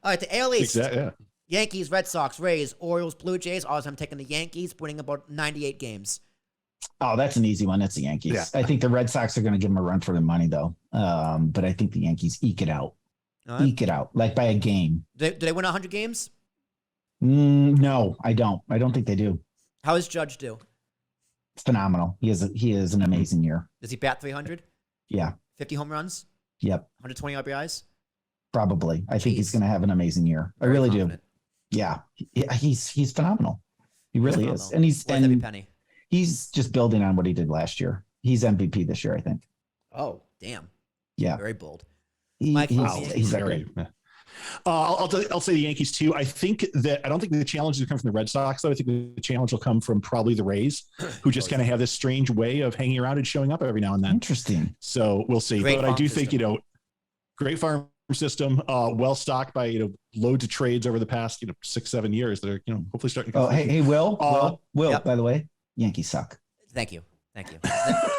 All right, the AL East. Exactly. Yeah. Yankees, Red Sox, Rays, Orioles, Blue Jays. Always I'm taking the Yankees, winning about 98 games. Oh, that's an easy one. That's the Yankees. Yeah. I think the Red Sox are going to give them a run for their money, though. But I think the Yankees eke it out. Eke it out, like by a game. Do they win 100 games? No, I don't. I don't think they do. How does Judge do? Phenomenal. He is an amazing year. Does he bat 300? Yeah. 50 home runs? Yep. 120 RBIs? Probably. I think he's going to have an amazing year. I really do. Yeah. He's phenomenal. He really is. And every penny. He's just building on what he did last year. He's MVP this year, I think. Oh, damn. Yeah. Very bold. He's very. I'll say the Yankees too. I don't think the challenge will come from the Red Sox, though. I think the challenge will come from probably the Rays, who just kind of have this strange way of hanging around and showing up every now and then. Interesting. So we'll see. But I do think, great farm system, well stocked by, loads of trades over the past, 6-7 years that are, hopefully starting to come. Oh, hey, Will, yep. By the way, Yankees suck. Thank you.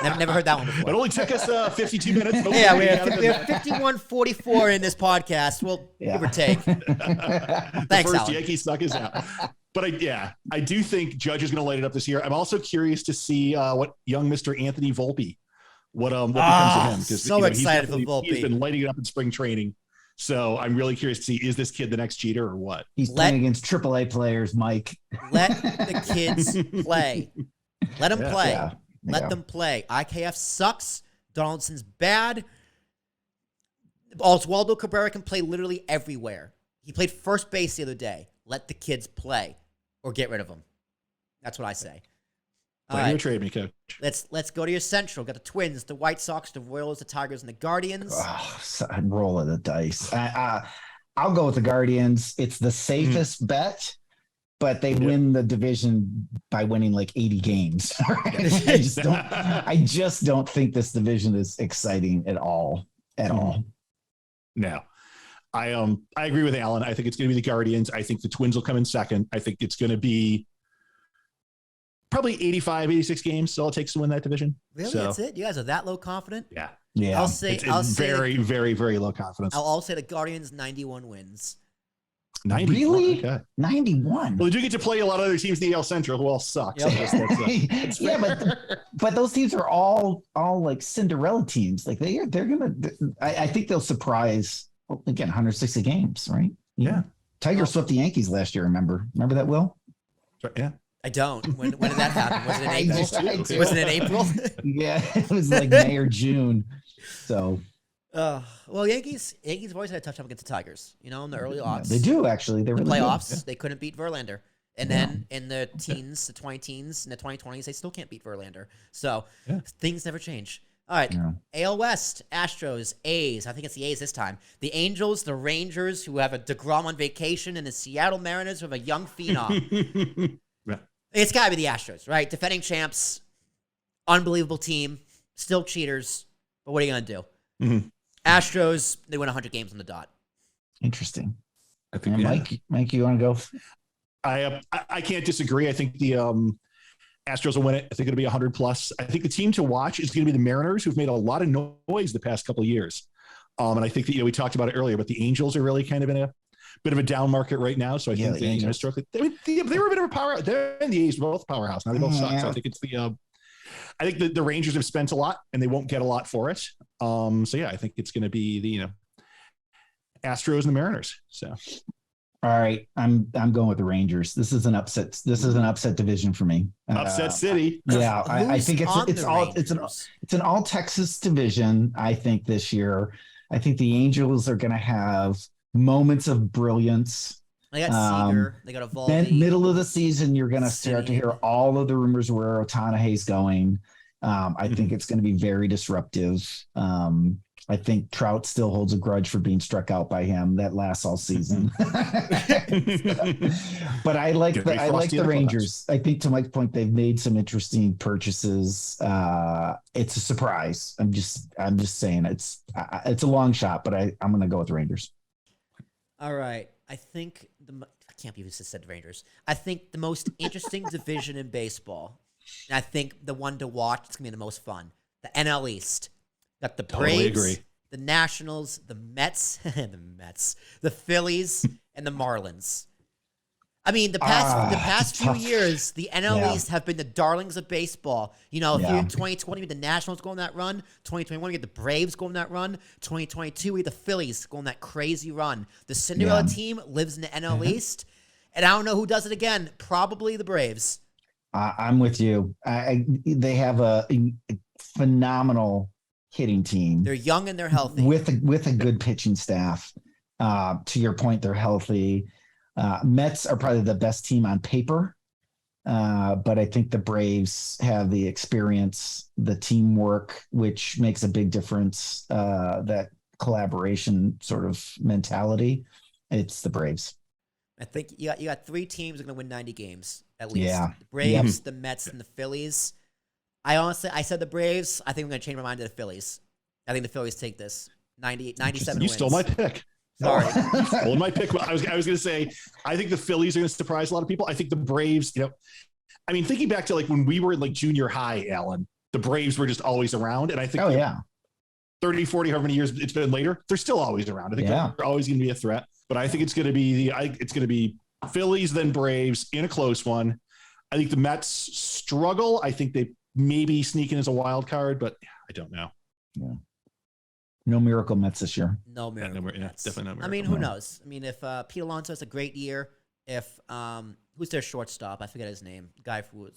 Never heard that one before. It only took us 52 minutes. Yeah, we have 51:44 in this podcast. We'll give or take. Thanks, first Alan. Yankees suck is out. But I do think Judge is going to light it up this year. I'm also curious to see what young Mr. Anthony Volpe, what becomes of him. Because so excited for Volpe. He's been lighting it up in spring training. So I'm really curious to see, is this kid the next Jeter or what? He's playing against AAA players, Mike. Let the kids play. Let them play. Yeah. Let them play. IKF sucks. Donaldson's bad. Oswaldo Cabrera can play literally everywhere. He played first base the other day. Let the kids play or get rid of them. That's what I say. All right. Trade me, coach. Let's go to your Central. Got the Twins, the White Sox, the Royals, the Tigers, and the Guardians. Roll of the dice. I'll go with the Guardians. It's the safest bet. But they win the division by winning like 80 games. I just don't think this division is exciting at all. No. I agree with Alan. I think it's going to be the Guardians. I think the Twins will come in second. I think it's going to be probably 85, 86 games. So all it takes to win that division. Really? That's it? You guys are that low confident? Yeah. I'll say very, very, very low confidence. I'll say the Guardians 91 wins. 90. Really? Okay. 91. Well, they do get to play a lot of other teams in the AL Central who all suck. Yep. So but those teams are all like Cinderella teams. Like they're gonna. I think they'll surprise again. 160 games, right? Yeah. Tigers swept the Yankees last year. Remember that, Will? Yeah. I don't. When did that happen? Was it in April? Was it in April? Yeah, it was like May or June. So. Well, Yankees have always had a tough time against the Tigers. In the early aughts, they do actually. They really playoffs. They couldn't beat Verlander, and then in the teens, the 20-teens, and the 2020s, they still can't beat Verlander. So things never change. All right, AL West: Astros, A's. I think it's the A's this time. The Angels, the Rangers, who have a DeGrom on vacation, and the Seattle Mariners, who have a young phenom. It's got to be the Astros, right? Defending champs, unbelievable team, still cheaters. But what are you gonna do? Mm-hmm. Astros, they win 100 games on the dot. Interesting. I think, Mike, you want to go? I can't disagree. I think the Astros will win it. I think it'll be 100 plus. I think the team to watch is going to be the Mariners, who've made a lot of noise the past couple of years. And I think that we talked about it earlier, but the Angels are really kind of in a bit of a down market right now. So I think the Angels historically they were a bit of a power. They're in the A's, both powerhouse. Now they both suck. So I think it's I think the Rangers have spent a lot and they won't get a lot for it. I think it's going to be the Astros and the Mariners. So, all right, I'm going with the Rangers. This is an upset. This is an upset division for me. Upset city. Yeah, I think it's an all Texas division. I think this year, I think the Angels are going to have moments of brilliance. They got Seager. They got Evaldi. Then middle of the season, you're going to start to hear all of the rumors where Ohtani's going. I think it's going to be very disruptive. I think Trout still holds a grudge for being struck out by him. That lasts all season. But I like the Rangers. I think to Mike's point, they've made some interesting purchases. It's a surprise. I'm just saying it's a long shot, but I'm going to go with the Rangers. All right. I think I can't believe this said Rangers. I think the most interesting division in baseball, and I think the one to watch, it's going to be the most fun, the NL East. Got the Braves, the Nationals, the Mets, the Phillies, and the Marlins. I mean, the past few years, the NL East have been the darlings of baseball. You know, here in 2020, the Nationals go on that run. 2021, we get the Braves going that run. 2022, we get the Phillies going that crazy run. The Cinderella team lives in the NL East, and I don't know who does it again. Probably the Braves. I'm with you. They have a phenomenal hitting team. They're young and they're healthy. With a good pitching staff. To your point, they're healthy. Mets are probably the best team on paper, but I think the Braves have the experience, the teamwork, which makes a big difference, that collaboration sort of mentality. It's the Braves. I think you got three teams that are going to win 90 games, at least. Yeah. The Braves, the Mets, and the Phillies. I said the Braves. I think I'm going to change my mind to the Phillies. I think the Phillies take this. 97 You wins. stole my pick. Sorry. Well, my pick, I was going to say, I think the Phillies are going to surprise a lot of people. I think the Braves, I mean, thinking back to like when we were in like junior high, Alan, the Braves were just always around. And I think 30, 40, however many years it's been later, they're still always around. I think they're always going to be a threat, but I think it's going to be Phillies, then Braves in a close one. I think the Mets struggle. I think they maybe sneak in as a wild card, but I don't know. Yeah. No miracle Mets this year. No miracle Mets. Definitely no miracle. I mean, who knows? I mean, if Pete Alonso has a great year, if who's their shortstop? I forget his name. The guy who was,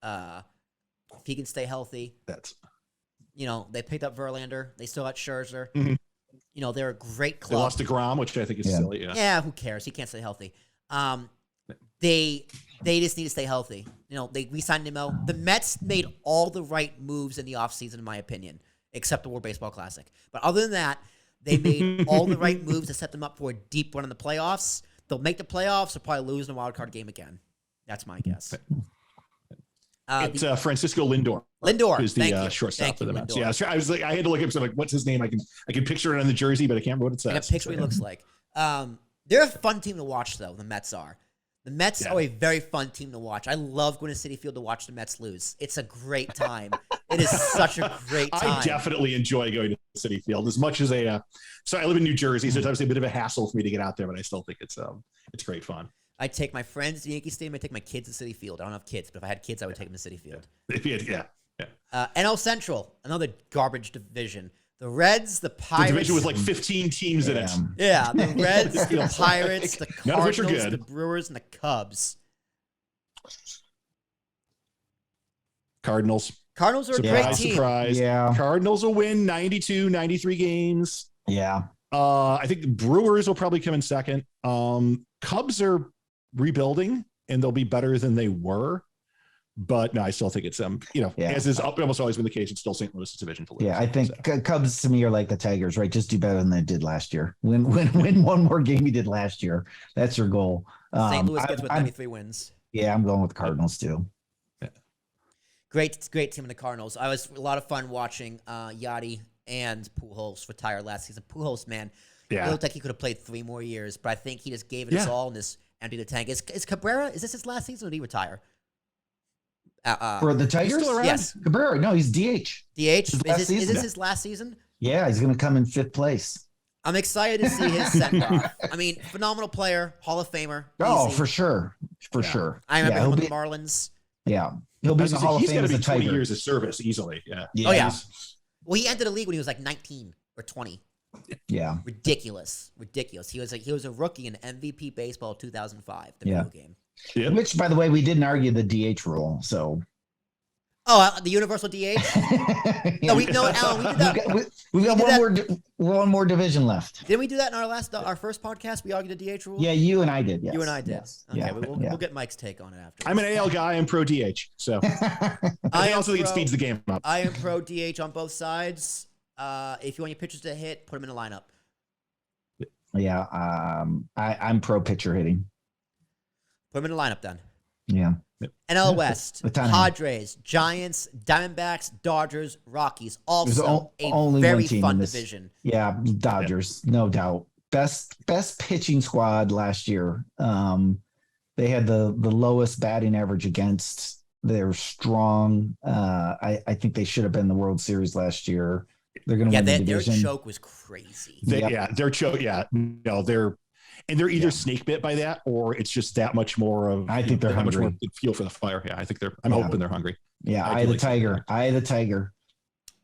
if he can stay healthy. They picked up Verlander. They still got Scherzer. Mm-hmm. They're a great club. They lost to Grom, which I think is silly. Yeah, who cares? He can't stay healthy. They just need to stay healthy. They re-signed Nimmo. The Mets made all the right moves in the offseason, in my opinion, except the World Baseball Classic. But other than that, they made all the right moves to set them up for a deep run in the playoffs. They'll make the playoffs. They'll probably lose in the wild card game again. That's my guess. It's Francisco Lindor. Who's the shortstop for the Mets. Yeah, I was like, I had to look up. So like, what's his name? I can picture it on the jersey, but I can't remember what it says. I can picture what he looks like. They're a fun team to watch, though. The Mets are. The Mets are a very fun team to watch. I love going to Citi Field to watch the Mets lose. It's a great time. It is such a great time. I definitely enjoy going to Citi Field as much as so I live in New Jersey, so it's obviously a bit of a hassle for me to get out there, but I still think it's great fun. I take my friends to Yankee Stadium. I take my kids to Citi Field. I don't have kids, but if I had kids, I would take them to Citi Field. NL Central, another garbage division. The Reds, the Pirates. The division with like 15 teams in it. Yeah, the Reds, the Pirates, the Cardinals, the Brewers, and the Cubs. Cardinals are a great team. Surprise. Yeah. Cardinals will win 92, 93 games. Yeah. I think the Brewers will probably come in second. Cubs are rebuilding, and they'll be better than they were. But no, I still think it's as is almost always been the case, it's still St. Louis' division to lose. Yeah, I think Cubs to me are like the Tigers, right? Just do better than they did last year. Win one more game you did last year. That's your goal. St. Louis gets with 93 wins. Yeah, I'm going with the Cardinals too. Yeah. Great team in the Cardinals. I was a lot of fun watching Yachty and Pujols retire last season. Pujols, man, it looked like he could have played 3 more years, but I think he just gave it his all and just emptied the tank. Is Cabrera? Is this his last season, or did he retire? For the Tigers? Yes. Cabrera. No, he's DH. DH? Is this his last season? Yeah, he's going to come in 5th place. I'm excited to see his send-off. I mean, phenomenal player, Hall of Famer. Oh, easy. For sure. I remember him with the Marlins. Yeah. He'll be in the Hall of Fame as a Tiger. 20 years of service easily. Yeah. Oh, yeah. Well, he entered the league when he was like 19 or 20. Yeah. Ridiculous. He was a rookie in MVP baseball 2005, the video game. Yeah. Which, by the way, we didn't argue the DH rule. So, the universal DH. Alan, we did that. We've got one more division left. Didn't we do that in our first podcast? We argued the DH rule. Yeah, you and I did. Yes. You and I did. Yes. Okay, we'll get Mike's take on it after. I'm an AL guy. I'm pro DH. So I also think it speeds the game up. I am pro DH on both sides. If you want your pitchers to hit, put them in a lineup. Yeah, I'm pro pitcher hitting. Put them in a lineup then. Yeah. NL West, Padres, Giants, Diamondbacks, Dodgers, Rockies. Also a very fun division. Yeah, Dodgers, no doubt. Best pitching squad last year. They had the lowest batting average against. They're strong. I think they should have been the World Series last year. They're going to win the their division. choke was crazy. Their choke. Yeah, no, they're either snake bit by that, or it's just that much more of. I think they're hungry. Much more fuel for the fire. Yeah, I think they're. I'm hoping they're hungry. Yeah, eye the tiger. Eye the tiger.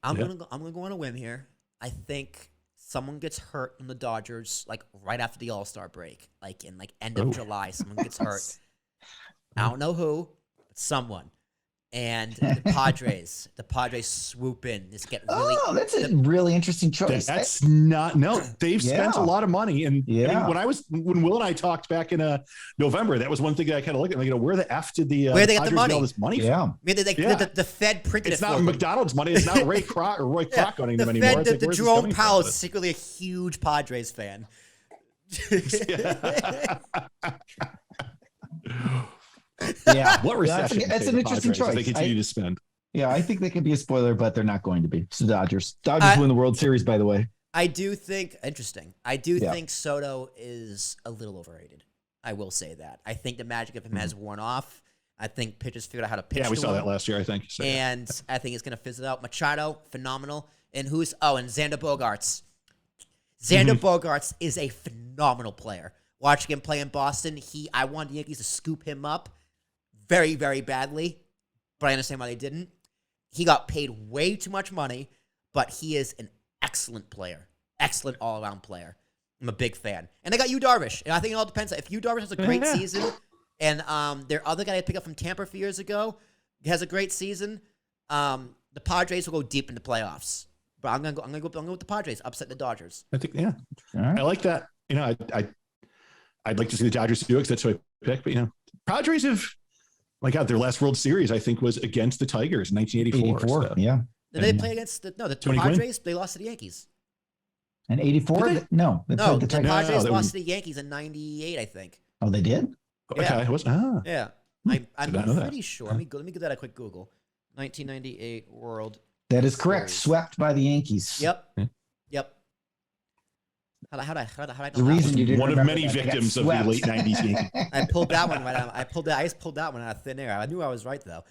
I'm gonna go on a whim here. I think someone gets hurt in the Dodgers like right after the All-Star break, like in like end of July. Someone gets hurt. I don't know who, but someone. And the Padres swoop in. Just get really. Oh, that's a really interesting choice. That's not They've spent a lot of money, and when Will and I talked back in November, that was one thing that I kind of looked at. Like, where the f did the where they got the money? All this money? Yeah, I mean, the Fed printed it's it. It's not McDonald's money. It's not Roy Kroc owning them anymore. The Jerome Powell is secretly a huge Padres fan. Yeah, what recession? That's an interesting choice. They continue to spend. Yeah, I think they can be a spoiler, but they're not going to be. It's the Dodgers. Dodgers win the World Series, by the way. I do think think Soto is a little overrated. I will say that. I think the magic of him has worn off. I think pitchers figured out how to pitch. Yeah, we saw that last year, I think. So, and I think it's going to fizzle out. Machado, phenomenal. And and Xander Bogaerts. Xander Bogaerts is a phenomenal player. Watching him play in Boston, I wanted the Yankees to scoop him up very, very badly, but I understand why they didn't. He got paid way too much money, but he is an excellent player. Excellent all-around player. I'm a big fan. And they got Yu Darvish. And I think it all depends. If Yu Darvish has a great season, and their other guy I picked up from Tampa a few years ago has a great season, the Padres will go deep in the playoffs. But I'm gonna go with the Padres, upset the Dodgers. I think, I like that. I'd like to see the Dodgers do it because that's who I picked. But Padres have, their last World Series I think was against the Tigers in 1984. So. Yeah. Did they play against the Padres? They lost to the Yankees. In 84? No. The Padres lost to the Yankees in 98, I think. Oh, they did? Okay. Yeah. I'm pretty sure. Let me give that a quick Google. 1998 World. That is correct. Series. Swept by the Yankees. Yep. How I know the reason you didn't one of many victims of the late 90s Yankees. I pulled that one right out. I just pulled that one out of thin air. I knew I was right though.